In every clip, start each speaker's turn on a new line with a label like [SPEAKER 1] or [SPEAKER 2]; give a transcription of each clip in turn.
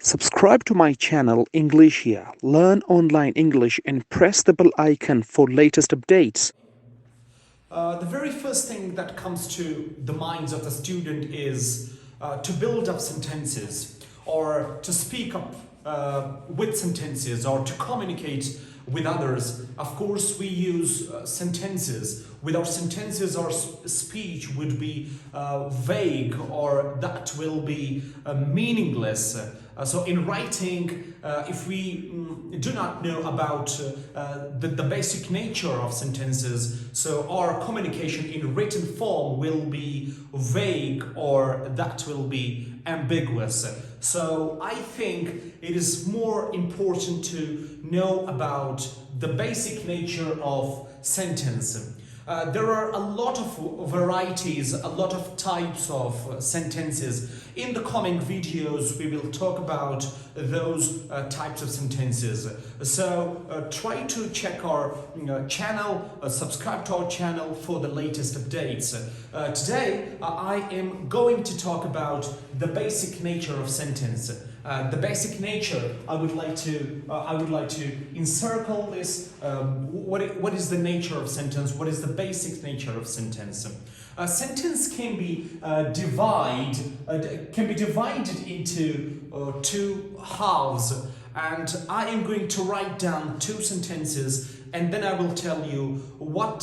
[SPEAKER 1] Subscribe to my channel English here. Learn online English and press the bell icon for latest updates.
[SPEAKER 2] The very first thing that comes to the minds of the student is to build up sentences or to speak up with sentences or to communicate with others. Of course, we use sentences. Without sentences, our speech would be vague or that will be meaningless. So in writing, if we do not know about the basic nature of sentences, so our communication in written form will be vague or that will be ambiguous. So I think it is more important to know about the basic nature of sentence. There are a lot of varieties, a lot of types of sentences. In the coming videos, we will talk about those types of sentences. So try to check our channel, subscribe to our channel for the latest updates. Today, I am going to talk about the basic nature of sentence. The basic nature, I would like to encircle this. What is the nature of sentence? What is the basic nature of sentence? A sentence can be divided into two halves, and I am going to write down two sentences, and then I will tell you what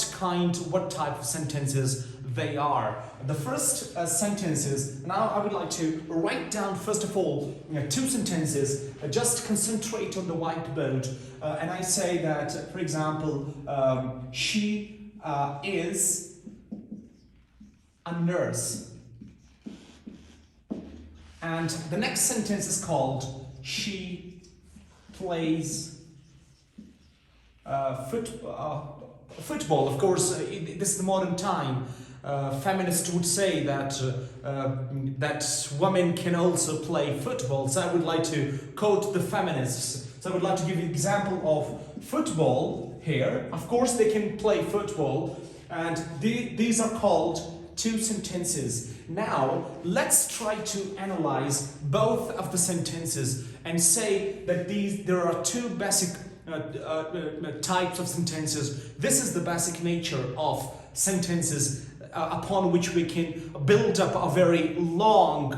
[SPEAKER 2] type of sentences they are. The first sentences, now I would like to write down first of all two sentences, just concentrate on the whiteboard, and I say that, for example, she is a nurse. And the next sentence is called she plays football. Of course, this is the modern time. Feminists would say that that women can also play football. So I would like to quote the feminists. So I would like to give you an example of football here. Of course, they can play football, and these are called two sentences. Now, let's try to analyze both of the sentences and say that there are two basic types of sentences. This is the basic nature of sentences upon which we can build up a very long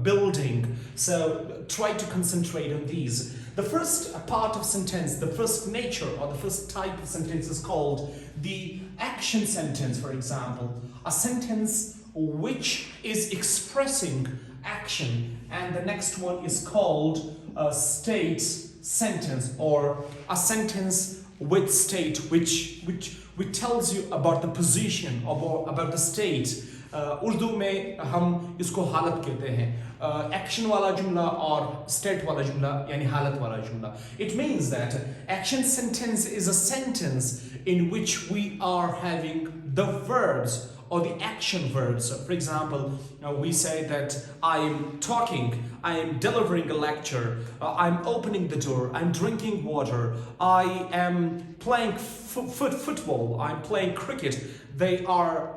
[SPEAKER 2] building. So try to concentrate on these. The first part of sentence, the first nature or the first type of sentence is called the action sentence, for example. A sentence which is expressing action, and the next one is called a state sentence, or a sentence with state which tells you about the position or about the state. Urdu में हम इसको हालत कहते हैं, action वाला जुमला और state वाला जुमला यानी हालत वाला जुमला. It means that action sentence is a sentence in which we are having the verbs or the action verbs. So for example, we say that I am talking, I am delivering a lecture, I'm opening the door, I'm drinking water, I am playing football, I'm playing cricket. They are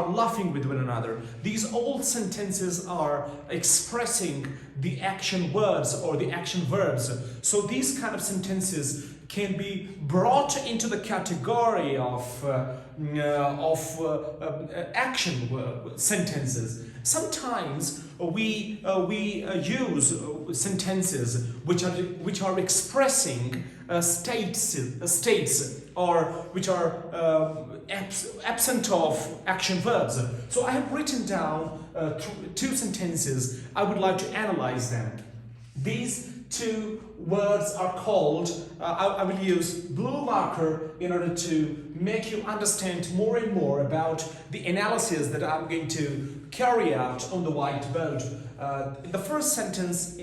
[SPEAKER 2] laughing with one another. These all sentences are expressing the action words or the action verbs. So these kind of sentences can be brought into the category of action sentences. Sometimes we use sentences which are expressing states or which are absent of action verbs. So I have written down two sentences. I would like to analyze them. These two words are called, I will use blue marker in order to make you understand more and more about the analysis that I'm going to carry out on the whiteboard. In the first sentence,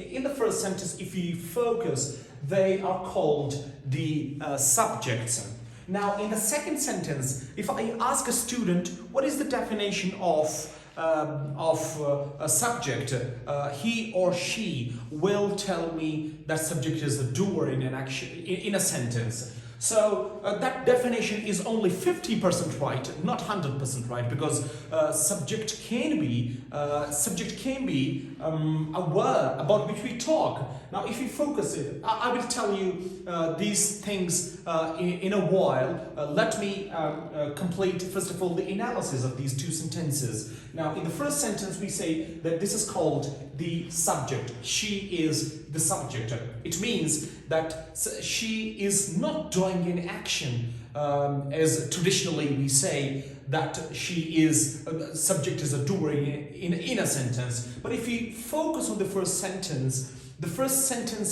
[SPEAKER 2] if you focus, they are called the subjects. Now, in the second sentence, if I ask a student what is the definition of a subject, he or she will tell me that subject is a doer in an action in a sentence. So that definition is only 50% right, not 100% right, because subject can be a word about which we talk. Now, if you focus it, I will tell you these things in a while. Let me complete first of all the analysis of these two sentences. Now, in the first sentence, we say that this is called the subject. She is the subject. It means that she is not doing an action, as traditionally we say that she is subject is a doer in a sentence. But if we focus on the first sentence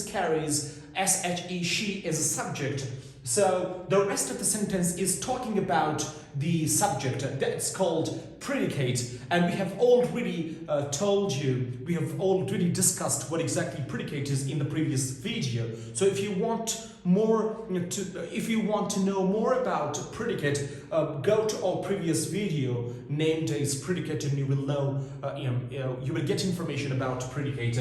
[SPEAKER 2] carries she, she as a subject. So the rest of the sentence is talking about the subject. That's called predicate. And we have already we have already discussed what exactly predicate is in the previous video. So if you want to know more about predicate, go to our previous video named as predicate, and you will know, you will get information about predicate.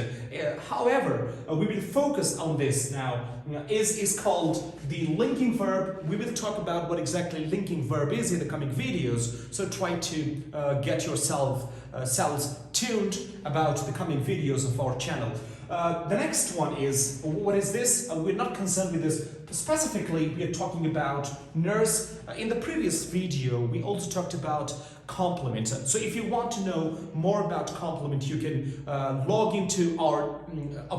[SPEAKER 2] However, we will focus on this now. Is called the linking verb. We will talk about what exactly linking verb is in the coming videos. So try to get yourselves tuned about the coming videos of our channel. The next one is, what is this? We're not concerned with this. Specifically, we are talking about nurse. In the previous video, we also talked about complement. So if you want to know more about complement, you can log into our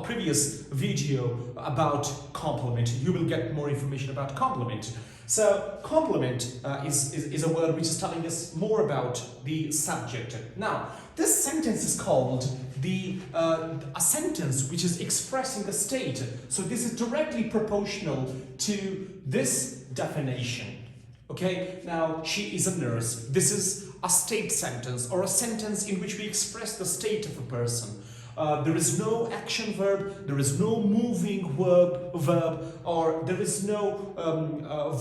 [SPEAKER 2] previous video about complement. You will get more information about complement. So complement is a word which is telling us more about the subject. Now, this sentence is called a sentence which is expressing a state. So this is directly proportional to this definition. Okay, now she is a nurse. This is a state sentence, or a sentence in which we express the state of a person. There is no action verb, there is no moving verb, or there is no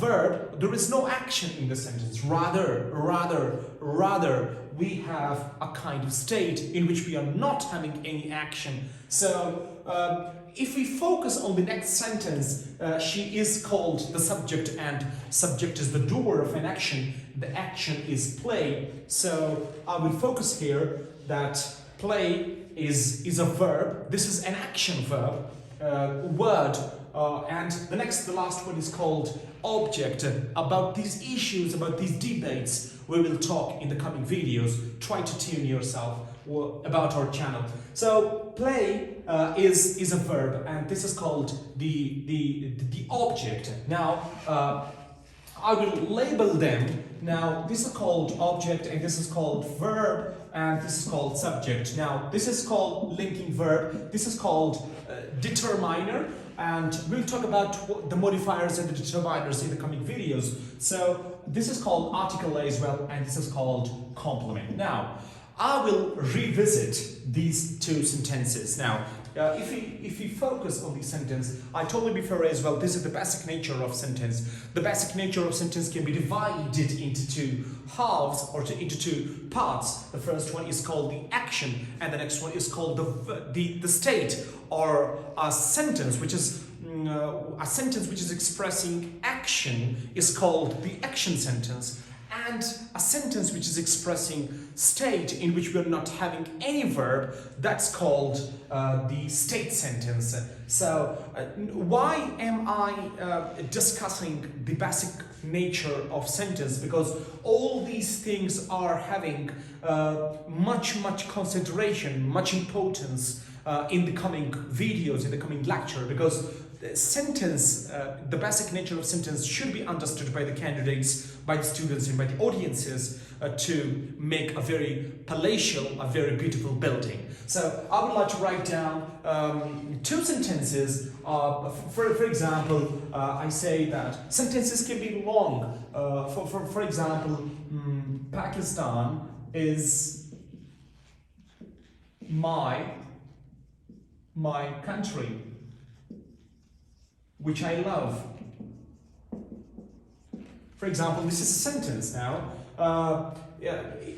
[SPEAKER 2] verb, there is no action in the sentence. Rather, we have a kind of state in which we are not having any action. So, if we focus on the next sentence, she is called the subject, and subject is the doer of an action. The action is play. So I will focus here that play is a verb. This is an action verb, word, and the last one is called object. About these issues, about these debates, we will talk in the coming videos. Try to tune yourself about our channel. So play is a verb, and this is called the object. Now I will label them. Now this is called object, and this is called verb, and this is called subject. Now this is called linking verb. This is called determiner, and we'll talk about the modifiers and the determiners in the coming videos. So this is called article as well, and this is called complement. Now I will revisit these two sentences. Now, if we focus on the sentence, I told you before as well, this is the basic nature of sentence. The basic nature of sentence can be divided into two halves, or into two parts. The first one is called the action, and the next one is called the state, or a sentence which is expressing action is called the action sentence. And a sentence which is expressing state in which we are not having any verb, that's called the state sentence. So why am I discussing the basic nature of sentence? Because all these things are having much consideration, much importance in the coming videos, in the coming lecture, because sentence, the basic nature of sentence should be understood by the candidates, by the students, and by the audiences to make a very palatial, a very beautiful building. So I would like to write down two sentences. For example, I say that sentences can be long. For example, Pakistan is my country, which I love. For example, this is a sentence now.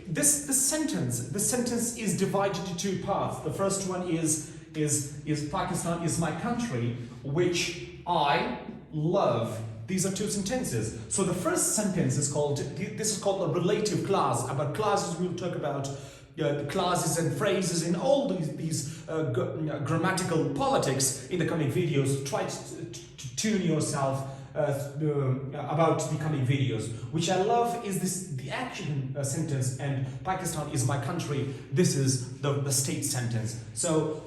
[SPEAKER 2] This sentence is divided into two parts. The first one is Pakistan is my country, which I love. These are two sentences. So the first sentence is called, this is called a relative clause. About clauses, we'll talk about clauses and phrases in all these grammatical politics in the coming videos. Try to tune yourself about the coming videos. Which I love is the action sentence, and Pakistan is my country. This is the state sentence. So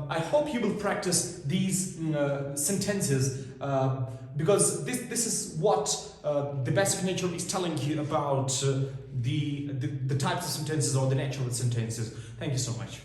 [SPEAKER 2] I hope you will practice these sentences because this is what the basic nature is telling you about the types of sentences or the nature of sentences. Thank you so much.